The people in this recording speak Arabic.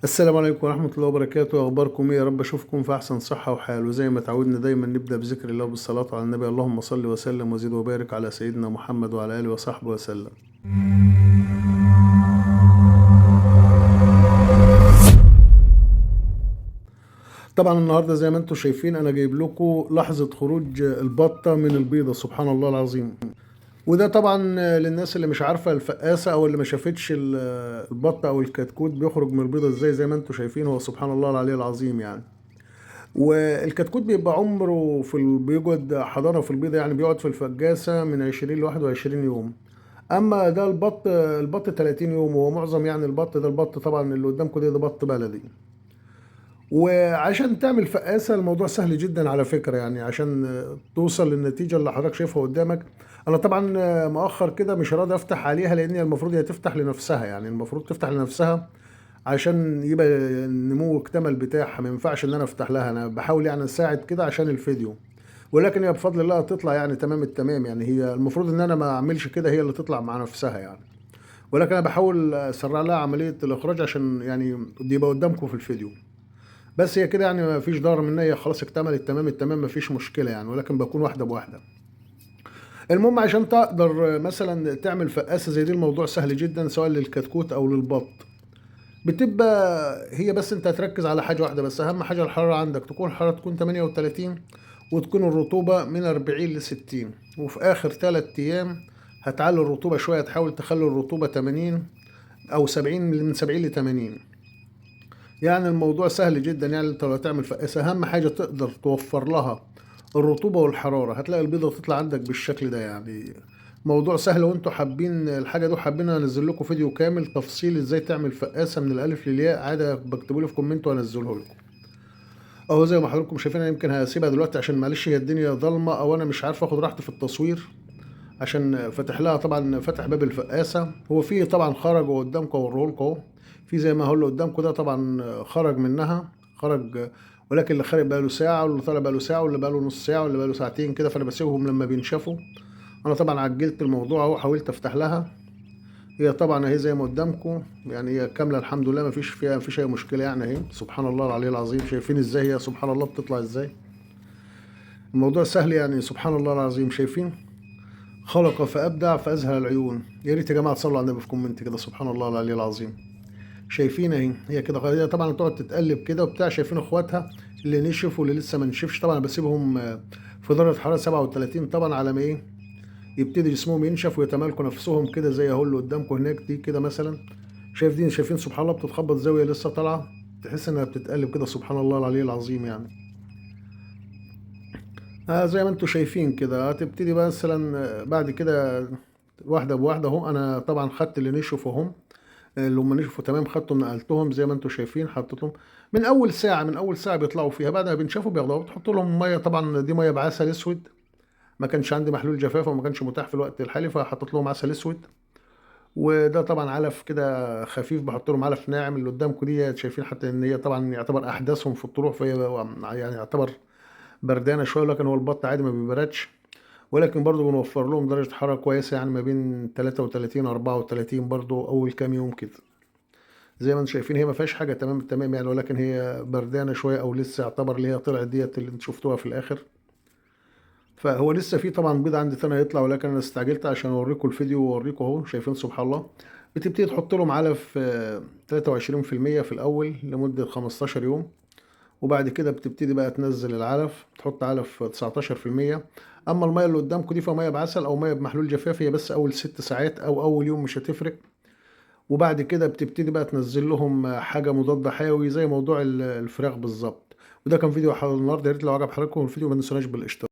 السلام عليكم ورحمة الله وبركاته. أخباركم إيه؟ يا رب أشوفكم في أحسن صحة وحال. وزي ما تعودنا دايما نبدأ بذكر الله وبالصلاة على النبي. اللهم صل وسلم وزد وبارك على سيدنا محمد وعلى آله وصحبه وسلم. طبعا النهاردة زي ما انتم شايفين أنا جايب لكم لحظة خروج البطة من البيضة، سبحان الله العظيم. وده طبعا للناس اللي مش عارفة الفقاسة أو اللي ما شافتش البطة أو الكتكوت بيخرج من البيضة إزاي. زي ما انتم شايفين هو سبحان الله العلي العظيم يعني. والكتكوت بيبقى عمره بيقعد حضانة في البيضة، يعني بيقعد في الفجاسة من 20 ل 21 يوم. أما ده البط 30 يوم. وهو معظم يعني البط طبعا اللي قدامكم ده بط بلدي. وعشان تعمل فقاسة الموضوع سهل جدا على فكرة، يعني عشان توصل للنتيجة اللي حضرتك شايفها قدامك. أنا طبعا مؤخر كده مش راضي أفتح عليها، لأن هي المفروض هي تفتح لنفسها، يعني المفروض تفتح لنفسها عشان يبقى النمو اكتمل بتاعها. ما ينفعش ان انا افتح لها، انا بحاول يعني اساعد كده عشان الفيديو. ولكن هي بفضل الله تطلع يعني تمام التمام، يعني هي المفروض ان انا ما اعملش كده، هي اللي تطلع مع نفسها يعني. ولكن انا بحاول اسرع لها عملية الاخراج عشان يعني دي يبقى قدامكم في الفيديو. بس هي كده يعني ما فيش ضرر منها، هي خلاص اكتملت تمام التمام، ما فيش مشكلة يعني. ولكن بكون واحدة بواحدة. المهم عشان تقدر مثلا تعمل فقاسة زي دي الموضوع سهل جدا، سواء للكتكوت او للبط. بتبقى هي بس انت هتركز على حاجة واحدة بس. اهم حاجة الحرارة عندك تكون الحرارة تكون 38، وتكون الرطوبة من 40 ل 60. وفي اخر 3 ايام هتعلي الرطوبة شوية، تحاول تخلي الرطوبة 80 او 70، من 70 ل 80. يعني الموضوع سهل جدا، يعني انت لو تعمل فقاسة اهم حاجة تقدر توفر لها الرطوبة والحرارة، هتلاقي البيضة تطلع عندك بالشكل ده يعني. موضوع سهل. لو انتوا حابين الحاجة دي وحابين انزل لكم فيديو كامل تفصيل ازاي تعمل فقاسة من الالف للياء، عادي بكتبوا لي في كومنت وانزله لكم. اهو زي ما حضراتكم شايفين، انا يمكن هسيبها دلوقتي عشان معلش هي الدنيا ضلمة، او انا مش عارف اخد راحتي في التصوير. عشان فاتح لها طبعا، فاتح باب الفقاسة. هو في طبعا خرج قدامكم اوريه لكم اهو. في زي ما هو اللي قدامكم ده طبعا خرج منها، خرج. ولكن اللي خارج بقاله ساعة، واللي طالع بقاله ساعة، واللي بقاله نص ساعة، واللي بقاله ساعتين كده. فأنا بسيبهم لما بينشفوا. أنا طبعا عجلت الموضوع أهو، حاولت أفتح لها. هي طبعا أهي زي ما قدامكم، يعني هي كاملة الحمد لله، مفيش فيها مفيش أي مشكلة يعني. أهي سبحان الله العلي العظيم. شايفين إزاي هي سبحان الله بتطلع إزاي؟ الموضوع سهل يعني، سبحان الله العظيم. شايفين؟ خلق فأبدع فأزهى العيون. يا ريت يا جماعة تصلوا على النبي في كومنت كده، سبحان الله العلي العظيم. شايفين اهي هي كده. هي طبعا تقعد تتقلب كده وبتاع. شايفين اخواتها اللي نشف واللي لسه ما نشفش. طبعا أنا بسيبهم في درجة حرارة 37 طبعا، على ما ايه يبتدي جسمهم ينشف ويتمالكوا نفسهم كده، زي اهو اللي قدامكم هناك دي كده مثلا. شايفين سبحان الله بتتخبط زاوية لسه طالعة، تحس انها بتتقلب كده، سبحان الله العلي العظيم يعني. زي ما انتم شايفين كده هتبتدي بقى مثلا بعد كده واحدة بواحدة اهو. انا طبعا خدت اللي نشفوا اهم، اللي هم نشفوا تمام، خدتهم نقلتهم زي ما انتم شايفين، حطيتهم من اول ساعه بيطلعوا فيها. بعد ما بينشفوا بياخدوها وتحط لهم ميه. طبعا دي ميه بعسل اسود، ما كانش عندي محلول جفاف وما كانش متاح في الوقت الحالي، فحطيت لهم عسل اسود. وده طبعا علف كده خفيف، بحط لهم علف ناعم. اللي قدامكم دي شايفين حتى ان هي طبعا يعتبر احداثهم في الطلوع، فهي يعني يعتبر بردانه شويه، لكن هو البط عادي ما بيبردش. ولكن برضه بنوفر لهم درجه حراره كويسه، يعني ما بين 33 34 برضه اول كام يوم كده. زي ما انتم شايفين هي ما فيهاش حاجه تمام التمام يعني، ولكن هي بردانه شويه، او لسه يعتبر اللي هي طلعت ديت اللي انتم شفتوها في الاخر. فهو لسه في طبعا بيض عندي تاني هيطلع، ولكن انا استعجلت عشان اوريكم الفيديو واوريكم اهو. شايفين سبحان الله. بتبتدي تحط لهم علف 23% في الاول لمده 15 يوم. وبعد كده بتبتدي بقى تنزل العلف، تحط علف 19%. اما الميه اللي قدامكم دي فميه بعسل او ميه بمحلول جفاف، هي بس اول 6 ساعات او اول يوم مش هتفرق. وبعد كده بتبتدي بقى تنزل لهم حاجه مضاد حيوي زي موضوع الفراخ بالظبط. وده كان فيديو النهارده. يا ريت لو عجب حضراتكم الفيديو ما تنسوناش بالاشتراك.